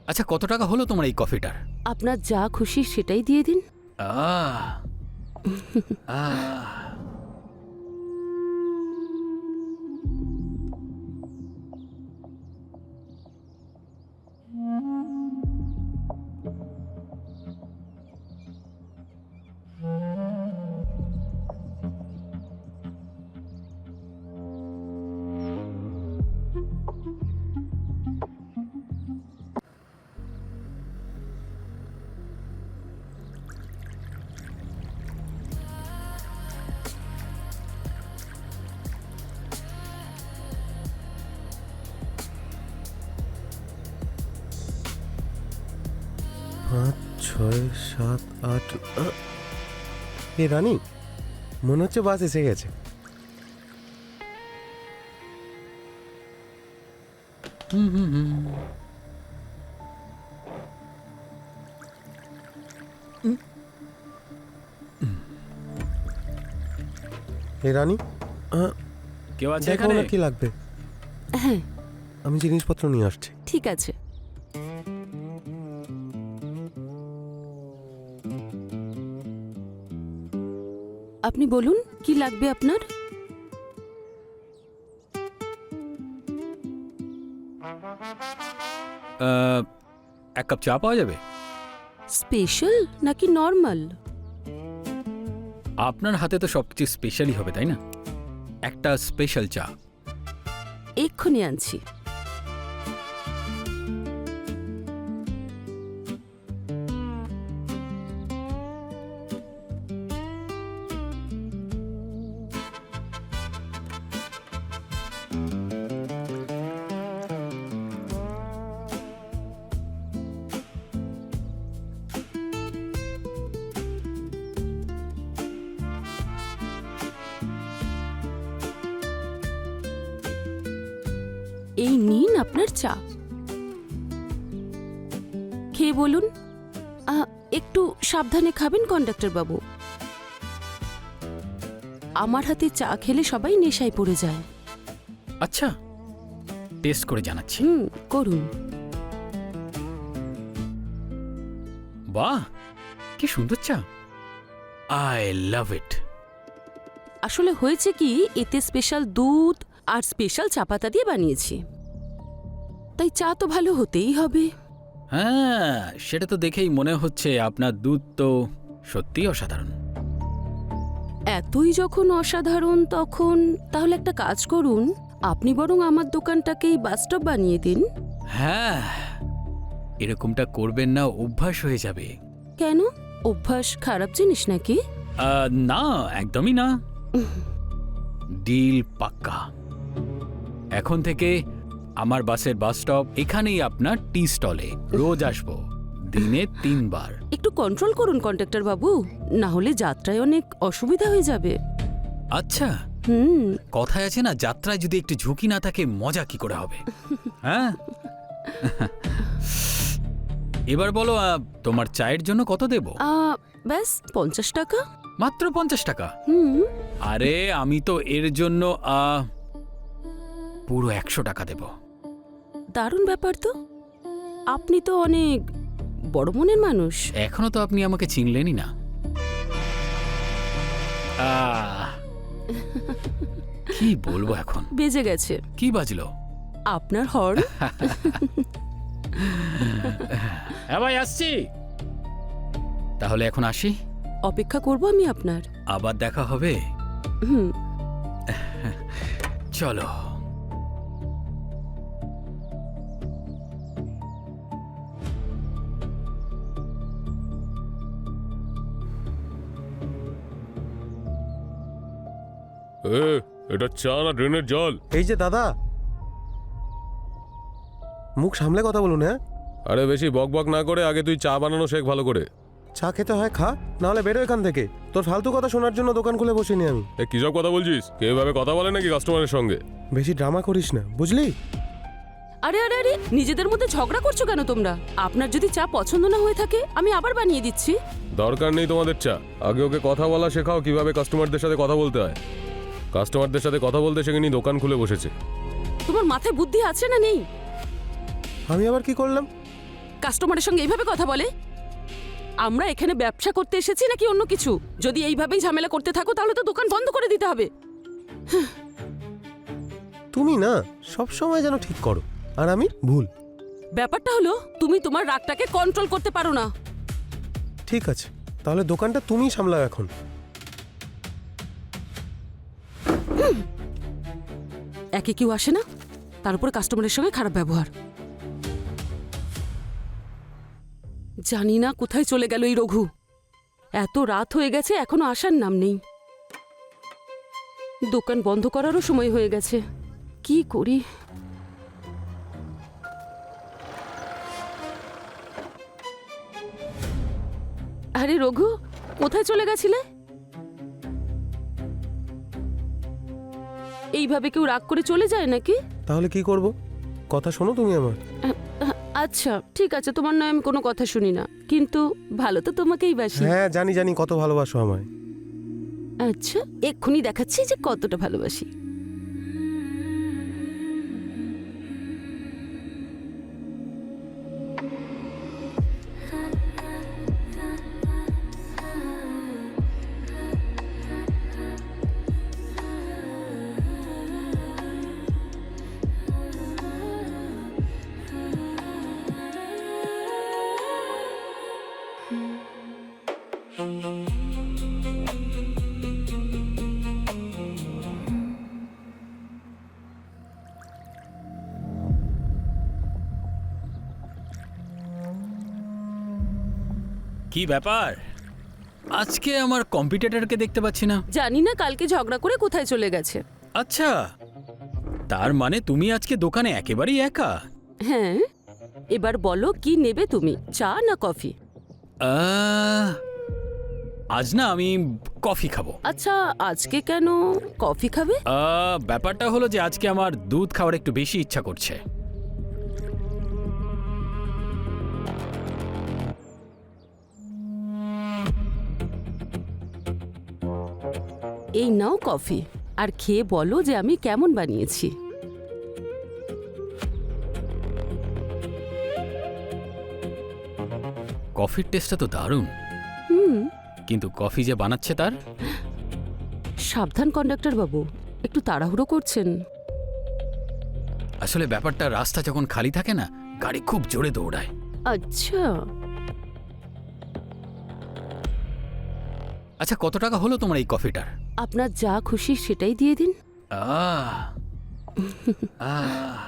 আচ্ছা, কত টাকা হলো তোমার এই কফিটার? আপনার যা খুশি সেটাই দিয়ে দিন। আহ আহ পাঁচ ছয় সাত আট। এ রানী, মনে হচ্ছে বাস এসে গেছে। এ রানী, কেউ আছে দেখো এখানে? না কি লাগবে। হ্যাঁ আমি জিনিসপত্র নিয়ে আসছি। ঠিক আছে। আপনি বলুন কি লাগবে আপনার? এক কাপ চা পাওয়া যাবে? স্পেশাল নাকি নর্মাল? আপনার হাতে তো সবকিছু স্পেশালই হবে, তাই না? একটা স্পেশাল চা। এক্ষুনি আনছি। এই নিন আপনার চা, খেয়ে বলুন। একটু সাবধানে খাবেন কন্ডাক্টর বাবু। আমার হাতে চা খেলে সবাই নেশায় পড়ে যায়। আচ্ছা, টেস্ট করে জানাচ্ছি। করুন। বাহ, কি সুন্দর চা! আই লাভ ইট। আসলে হয়েছে কি, এতে স্পেশাল দুধ আর স্পেশাল চা পাতা দিয়ে বানিয়েছি, তাই চা তো ভালো হতেই হবে। হ্যাঁ, সেটা তো দেখেই মনে হচ্ছে আপনার দুধ তো সত্যিই অসাধারণ। এতই যখন অসাধারণ, তখন তাহলে একটা কাজ করুন, আপনি বরং আমার দোকানটাকেই বাসস্টপ বানিয়ে দিন। হ্যাঁ, এরকমটা করবেন না, অভ্যাস হয়ে যাবে। কেন? অভ্যাস খারাপ জিনিস নাকি? না, একদমই না। ডিল পাক্কা। এখন থেকে আমার বাসের বাস স্টপ এখানেই, আপনার টি স্টলে রোজ আসবো, দিনে 3 বার। একটু কন্ট্রোল করুন কন্ডাক্টর বাবু, না হলে যাত্রায় অনেক অসুবিধা হয়ে যাবে। আচ্ছা, হুম। কথায় আছে না, যাত্রায় যদি একটু ঝুঁকি না থাকে মজা কি করে হবে? হ্যাঁ। এবার বলো, তোমার চায়ের জন্য কত দেব? ব্যাস 50 টাকা। মাত্র 50 টাকা? হুম। আরে আমি তো এর জন্য পুরো 100 টাকা দেব। দারুণ ব্যাপার তো, আপনি তো অনেক বড় মনের মানুষ। এখনো তো আপনি আমাকে চিনলেনই না। কি বলবো এখন? বেজে গেছে। কি বাজলো? আপনার হর্ন। হ্যাঁ ভাই, আসছি। তাহলে এখন আসি। অপেক্ষা করব আমি আপনার। আবার দেখা হবে। হুম। চলো। এটা চা না ড্রেনের জল? এই যে দাদা, মুখ সামলে কথা বলুন। হ্যাঁ, আরে বেশি বকবক না করে আগে তুই চা বানানো শেখ ভালো করে। চা খেতে হয় খা, নাহলে বেরো এখান থেকে। তোর ফালতু কথা শোনার জন্য দোকান খুলে বসিনি আমি। কি সব কথা বলছিস? কেউ এভাবে কথা বলে নাকি কাস্টমারের সঙ্গে? বেশি ড্রামা করিস না, বুঝলি? আরে আরে আরে, নিজেদের মধ্যে ঝগড়া করছো কেন তোমরা? আপনার যদি চা পছন্দ না হয়ে থাকে আমি আবার বানিয়ে দিচ্ছি। দরকার নেই তোমাদের চা। আগে ওকে কথা বলা শেখাও, কিভাবে কাস্টমারদের সাথে কথা বলতে হয়। কাস্টমারদের সাথে কথা বলতে শেখেনি, দোকান খুলে বসেছে। তোমার মাথায় বুদ্ধি আছে না নেই? আমি আবার কি করলাম? কাস্টমারের সঙ্গে এইভাবে কথা বলে? আমরা এখানে ব্যবসা করতে এসেছি নাকি অন্য কিছু? যদি এইভাবেই ঝামেলা করতে থাকো তাহলে তো দোকান বন্ধ করে দিতে হবে। তুমি না সব সময় যেন ঠিক করো, আর আমি ভুল। ব্যাপারটা হলো তুমি তোমার রাগটাকে কন্ট্রোল করতে পারো না। ঠিক আছে, তাহলে দোকানটা তুমিই সামলাও এখন। একে কেউ আসে না, তার উপর কাস্টমারের সঙ্গে খারাপ ব্যবহার। জানি না কোথায় চলে গেল এই রঘু। এত রাত হয়ে গেছে এখনো আসার নাম নেই। দোকান বন্ধ করারও সময় হয়ে গেছে। কি করি? আরে রঘু, কোথায় চলে গেছিলে? এইভাবে কেউ রাগ করে চলে যায় নাকি? তাহলে কি করব? কথা শোনো তুমি আমার। আচ্ছা ঠিক আছে, তোমার নয় আমি কোনো কথা শুনি না, কিন্তু ভালো তো তোমাকেই বাসি। হ্যাঁ জানি জানি কত ভালোবাসো আমায়। আচ্ছা এক্ষুনি দেখাচ্ছি যে কতটা ভালোবাসি। কি ব্যাপার, আজকে আমার কম্পিটিটরকে দেখতে পাচ্ছি না। জানি না কালকে ঝগড়া করে কোথায় চলে গেছে। আচ্ছা, তার মানে তুমি আজকে দোকানে একেবারেই একা? হ্যাঁ, এবার বলো কি নেবে তুমি, চা না কফি? আজ না আমি কফি খাবো। আচ্ছা আজকে কেন কফি খাবে? ব্যাপারটা হলো যে আজকে আমার দুধ খাওয়ার একটু বেশি ইচ্ছা করছে। এই নাও কফি, আর খেয়ে বলো যে আমি কেমন বানিয়েছি। কফির টেস্টটা তো দারুণ, কিন্তু কফি যে বানাচ্ছে তার? সাবধান কন্ডাক্টর বাবু, একটু তাড়াহুড়ো করছেন। আসলে ব্যাপারটা রাস্তা যখন খালি থাকে না, গাড়ি খুব জোরে দৌড়ায়। আচ্ছা আচ্ছা, কত টাকা হলো তোমার এই কফিটার? আপনার যা খুশি সেটাই দিয়ে দিন। আহ আহ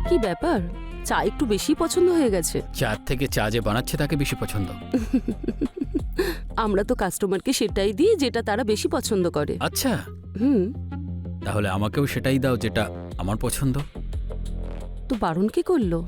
কি ব্যাপার, চা একটু বেশি পছন্দ হয়ে গেছে? চার থেকে চা যে বানাচ্ছে তাকে বেশি পছন্দ। আমরা তো কাস্টমারকে সেটাই দিই যেটা তারা বেশি পছন্দ করে। আচ্ছা, হুম, তাহলে আমাকেও সেটাই দাও যেটা আমার পছন্দ। তো বারণ কে করলো?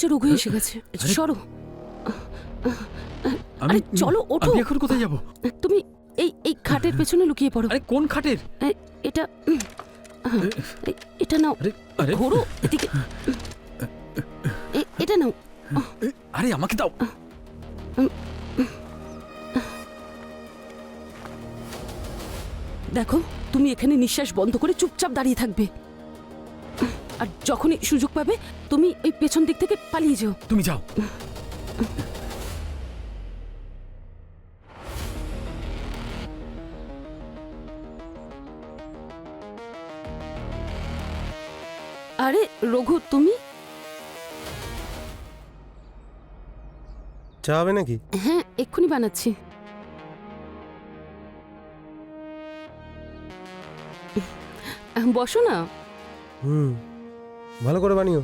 হচ্ছে রঘু এসে গেছে। সরো। আমি আরে চলো, ওঠো। আমি এখন কোথায় যাব? তুমি এই খাটের পেছনে লুকিয়ে পড়ো। আরে কোন খাটের? এটা এটা নাও। আরে আরে ঘোরো এদিকে। এটা নাও। আরে আমাকে দাও। দেখো, তুমি এখানে নিঃশ্বাস বন্ধ করে চুপচাপ দাঁড়িয়ে থাকবে, আর যখনই সুযোগ পাবে তুমি ওই পেছন দিক থেকে পালিয়ে যাও। তুমি যাও। আরে রঘু, তুমি? চা হবে নাকি? হ্যাঁ, এক্ষুনি বানাচ্ছি। বসো না। ভালো করে বানিও।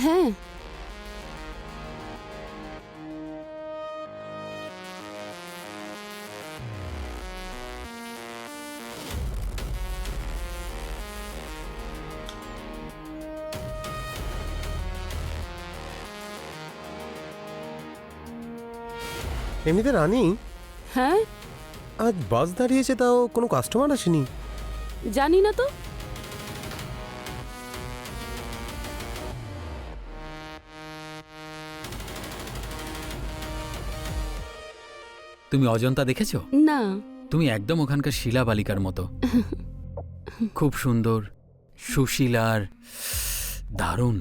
হ্যাঁ। এমনিতে রানী, হ্যাঁ, আজ বাস দাঁড়িয়েছে তাও কোনো কাস্টমার আসেনি। জানি না তো। তুমি অজন্তা দেখেছো? না। তুমি একদম ওখানকার শিলা বালিকার মতো। খুব সুন্দর, সুশীলার, দারুণ।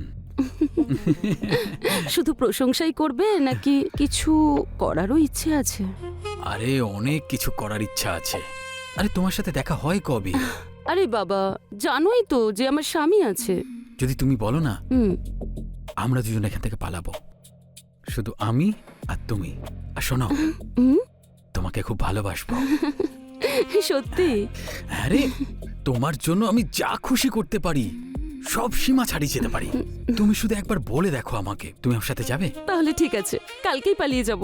শুধু প্রশংসাই করবে নাকি কিছু করারও ইচ্ছে আছে? আরে অনেক কিছু করার ইচ্ছা আছে। আরে তোমার সাথে দেখা হয় কবে? আরে বাবা, জানোই তো যে আমার স্বামী আছে। যদি তুমি বলো না, হুম। আমরা দুজন এখান থেকে পালাবো, শুধু আমি আর তুমি। আর শোনো, হুম? তোমাকে খুব ভালোবাসবো। সত্যি? আরে তোমার জন্য আমি যা খুশি করতে পারি, সব সীমা ছাড়িয়ে যেতে পারি। তুমি শুধু একবার বলে দেখো আমাকে, তুমি আমার সাথে যাবে? তাহলে ঠিক আছে, কালকেই পালিয়ে যাব।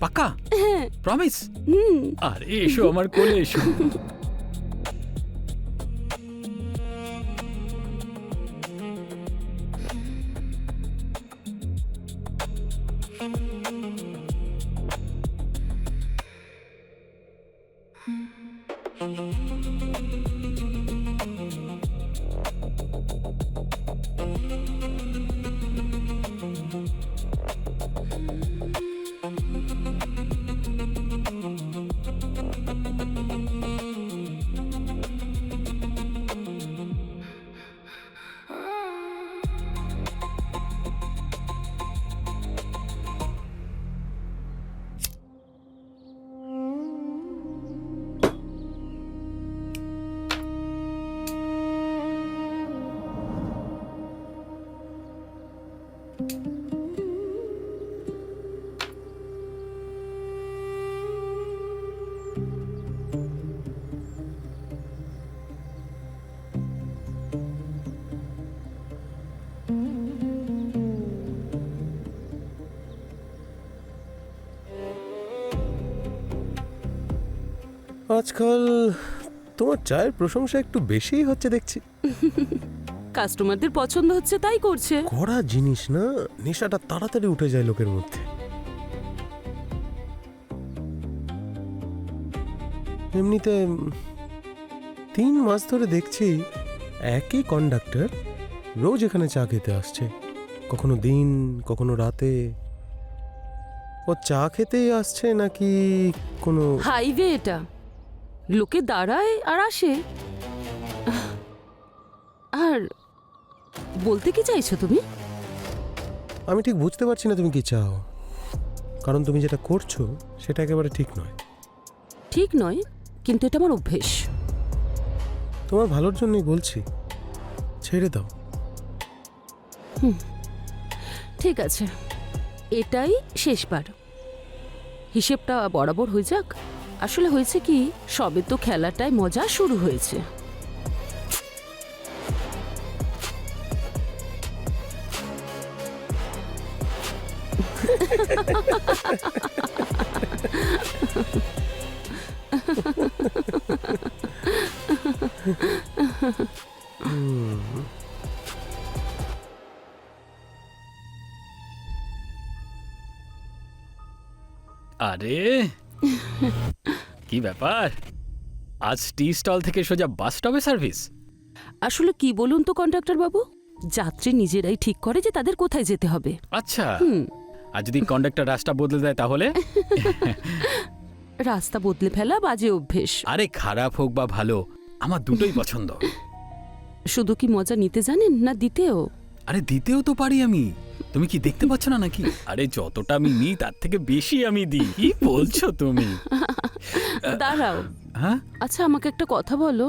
পাক্কা? হ্যাঁ। প্রমিস? হুম। আরে এসো আমার কোলে এসো। আজকাল তোমার চায়ের প্রশংসা একটু বেশিই হচ্ছে দেখছি। কাস্টমারদের পছন্দ হচ্ছে তাই করছে। কড়া জিনিস না, নেশাটা তাড়াতাড়ি উঠে যায় লোকের মধ্যে। এমনিতে 3 মাস ধরে দেখছি একই কন্ডাক্টর রোজ এখানে চা খেতে আসছে, কখনো দিন কখনো রাতে। ও চা খেতেই আসছে নাকি কোনো? হাইওয়ে এটা, লোকে দাঁড়ায় আর আসে। আর বলতে কি চাইছো তুমি? আমি ঠিক বুঝতে পারছি না তুমি কি চাও, কারণ তুমি যেটা করছো সেটা একেবারে ঠিক নয়। ঠিক নয়, কিন্তু এটা আমার অভ্যেস। তোমার ভালোর জন্যই বলছি, ছেড়ে দাও। ঠিক আছে, এটাই শেষবার। হিসেবটা বরাবর হয়ে যাক। আসলে হয়েছে কি, সবে তো খেলাটায় মজা শুরু হয়েছে। আরে কি ব্যাপার, আজ টি স্টল থেকে সোজা বাস স্টপে সার্ভিস? আসলে কি বলুন তো কন্ডাক্টর বাবু, যাত্রী নিজেরাই ঠিক করে যে তাদের কোথায় যেতে হবে। আচ্ছা, আর যদি কন্ডাক্টর রাস্তা বদলে দেয় তাহলে? রাস্তা বদলে ফেলা বাজে অভ্যেস। আরে খারাপ হোক বা ভালো, আমার দুটোই পছন্দ। শুধু কি মজা নিতে জানেন না দিতেও? আরে দিতেও তো পারি আমি, তুমি কি দেখতে পাচ্ছ না নাকি? আরে যতটা আমি নিই তার থেকে বেশি আমি দিই। কি বলছো তুমি? দাঁড়াও, হ্যাঁ আচ্ছা আমাকে একটা কথা বলো।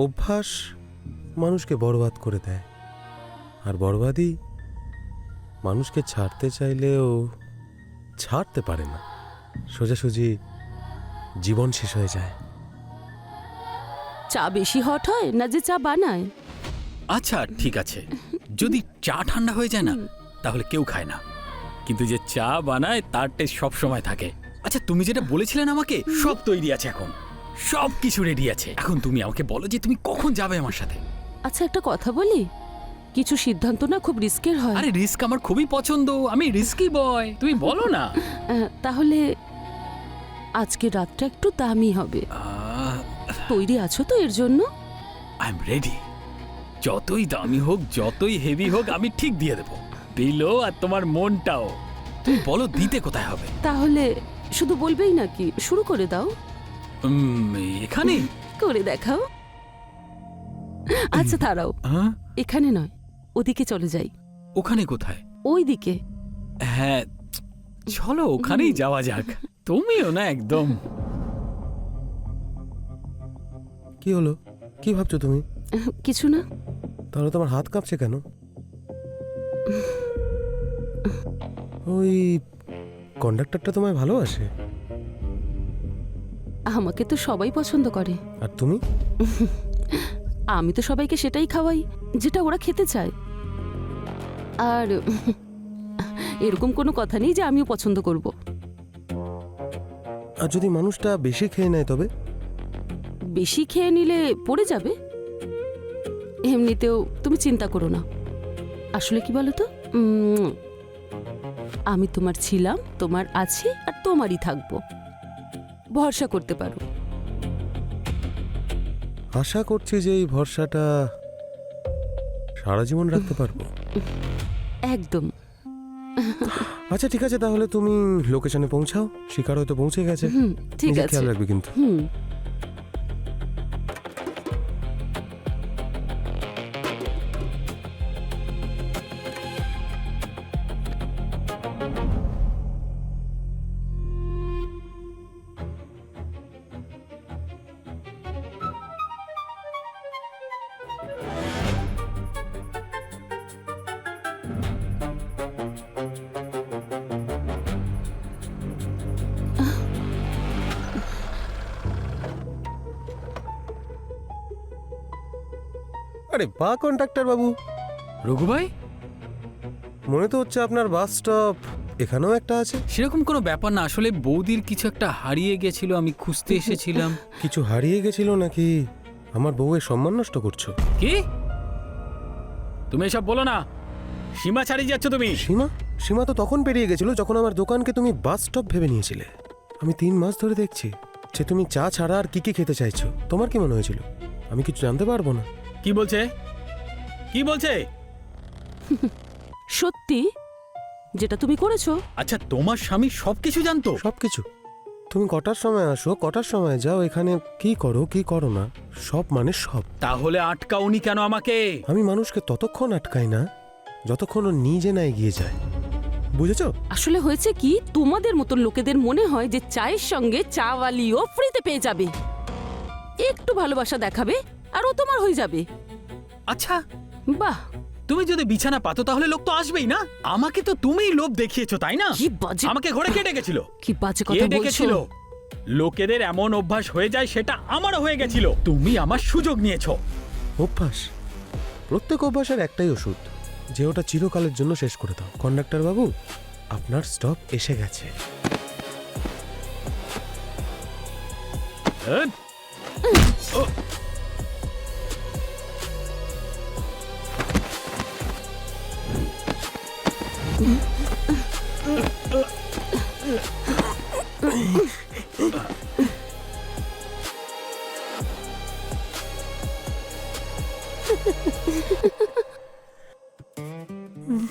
অভ্যাস মানুষকে বরবাদ করে দেয়, আর বরবাদই মানুষকে ছাড়তে চাইলেও ছাড়তে পারে না। সোজাসুজি জীবন শেষ হয়ে যায়। চা বেশি হট হয় না যে চা বানায়? আচ্ছা ঠিক আছে, যদি চা ঠান্ডা হয়ে যায় না তাহলে কেউ খায় না, কিন্তু যে চা বানায় তার টেস্ট সব সময় থাকে। আচ্ছা তুমি যেটা বলেছিলেন আমাকে, সব তৈরি আছে এখন, সব কিছু রেডি আছে। এখন তুমি আমাকে বলো যে তুমি কখন যাবে আমার সাথে। আচ্ছা একটা কথা বলি, কিছু সিদ্ধান্ত না খুব রিস্কের হয়। আরে রিস্ক আমার খুবই পছন্দ, আমি রিস্কি বয়, তুমি বলো না। তাহলে আজকে রাতটা একটু দামি হবে। তৈরি আছো তো এর জন্য? আই এম রেডি, যতই দামি হোক যতই হেভি হোক আমি ঠিক দিয়ে দেবো, দিলো আর তোমার মনটাও। তুমি বলো দিতে কোথায় হবে? তাহলে শুধু বলবেই নাকি, শুরু করে দাও। এখানে করে দেখাও। আচ্ছা দাঁড়াও, হ্যাঁ এখানে নয়, ওদিকে চলে যাই। ওখানে কোথায়? ওই দিকে। হ্যাঁ চলো ওখানেই যাওয়া যাক। তুমিও না একদম। কি হলো, কি ভাবছো তুমি? কিছু না। তাহলে তোমার হাত কাঁপছে কেন? ওই কন্ডাক্টরটা তোমায় ভালোবাসে, আমাকে তো সবাই পছন্দ করে, আর তুমি? আমি তো সবাইকে সেটাই খাওয়াই যেটা ওরা খেতে চায়। আর এরকম কোনো কথা নেই যে আমিও পছন্দ করব। আর যদি মানুষটা বেশি খেয়ে নেয় তবে? বেশি খেয়ে নিলে পড়ে যাবে। এমনিতেও তুমি চিন্তা করো না। আসলে কি বলো তো, আমি তোমার ছিলাম, তোমার আছি, আর তোমারই থাকবো। ভরসা করতে পারো। আশা করছি যে এই ভরসাটা সারা জীবন রাখতে পারবো। একদম। আচ্ছা ঠিক আছে, তাহলে তুমি লোকেশনে পৌঁছাও। শিকার হয়তো পৌঁছে গেছে। ঠিক নিজের আছে। খেয়াল রাখবে কিন্তু। আরে বা কন্ডাক্টর বাবু, রঘু ভাই, মনে তো হচ্ছে আপনার বাস স্টপ এখানেও একটা আছে। সেরকম কোনো ব্যাপার না, আসলে বৌদির কিছু একটা হারিয়ে গেছিল, আমি খুঁজতে এসেছিলাম। কিছু হারিয়ে গেছিল নাকি আমার বউয়ের সম্মান নষ্ট করছো? কি তুমি এসব বলো না, সীমা ছাড়িয়ে যাচ্ছ তুমি। সীমা? সীমা তো তখন পেরিয়ে গেছিল যখন আমার দোকানকে তুমি বাস স্টপ ভেবে নিয়েছিলে। আমি 3 মাস ধরে দেখছি যে তুমি চা ছাড়া আর কি কি খেতে চাইছো। তোমার কি মনে হয়েছিল আমি কিছু জানতে পারবো না? কি বলছে, কি বলছে? সত্যি যেটা তুমি করেছো? আচ্ছা তোমার স্বামী সবকিছু জানতো? সবকিছু। তুমি কটার সময় আসো, কটার সময় যাও, এখানে কি করো কি করো না, সব মানে সব। তাহলে আটকাওনি কেন আমাকে? আমি মানুষকে ততক্ষণ আটকাই না যতক্ষণ ও নিজে না এগিয়ে যায়, বুঝেছো? আসলে হয়েছে কি, তোমাদের মতন লোকেদের মনে হয় যে চায়ের সঙ্গে চাওয়ালিও ফ্রিতে পেয়ে যাবে। একটু ভালোবাসা দেখাবে আর ও তোমার হয়ে যাবে। আচ্ছা বাহ, তুমি যদি বিছানা পাতো তাহলে লোক তো আসবেই না। আমাকে তো তুমিই লোভ দেখিয়েছো তাই না? কি বাজে, আমাকে ঘরে কে ডেকেছিল? কি বাজে কে কথা বলছো। ডেকেছিল? লোকেদের এমন অভ্যাস হয়ে যায়, সেটা আমারও হয়ে গেছিল। তুমি আমার সুযোগ নিয়েছো। অভ্যাস, প্রত্যেক অভ্যাসের একটাই ওষুধ, যে ওটা চিরকালের জন্য শেষ করে দাও। কন্ডাক্টর বাবু, আপনার স্টপ এসে গেছে।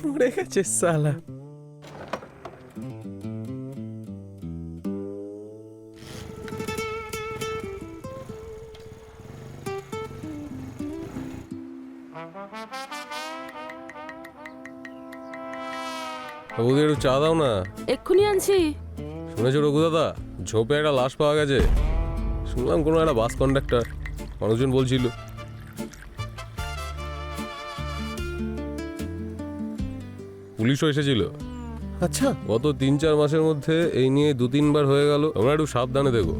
মরে গেছে সালা। বৌদি একটু চা দাও না। এক্ষুনি আনছি। শুনেছো রঘু দাদা, ঝোপে একটা লাশ পাওয়া গেছে। শুনলাম কোনো একটা বাস কন্ডাক্টর, মানুষজন বলছিল। পুলিশও এসেছিল। আচ্ছা, গত 3-4 মাসের মধ্যে এই নিয়ে 2-3 বার হয়ে গেল। তোমরা একটু সাবধানে দেখো।